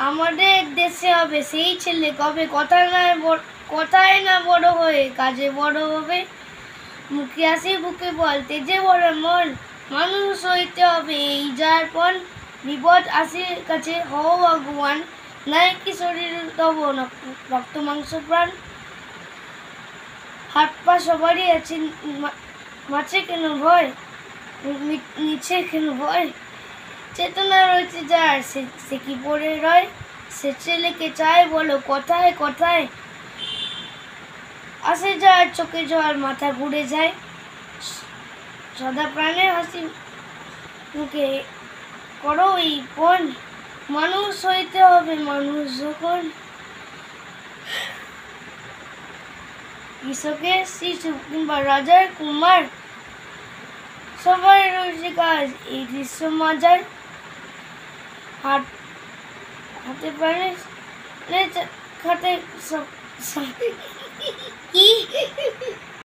আমাদের দেশে হবে সেই ছেলে কবে কথায় না বড় হয়ে কাজে বড় হবে। মুখে আসি বুকে বলতে যে বড় মন, মানুষ হইতে হবে এই যার পণ। বিপদ আসে কাছে হও ভগবান, নাই কি শরীর তব রক্ত মাংস প্রাণ। হাত পা সবারই আছে, মাছে কেন ভয়, নিচে কেন ভয়। চেতনা রয়েছে যার সে কি পড়ে রয়। সে ছেলেকে চায় বলো কথায় কথায়, আসে যার চোখে জল মাথা ঘুরে যায়। সদা প্রাণে হাসি মুখে করো এই পণ, মানুষ হইতে হবে মানুষ যখন। কৃষকের শিশু কিংবা রাজার কুমার, সবাই রয়েছে কাজ এই দৃশ্য মাজার। হাতে প্রাণে খাতে কি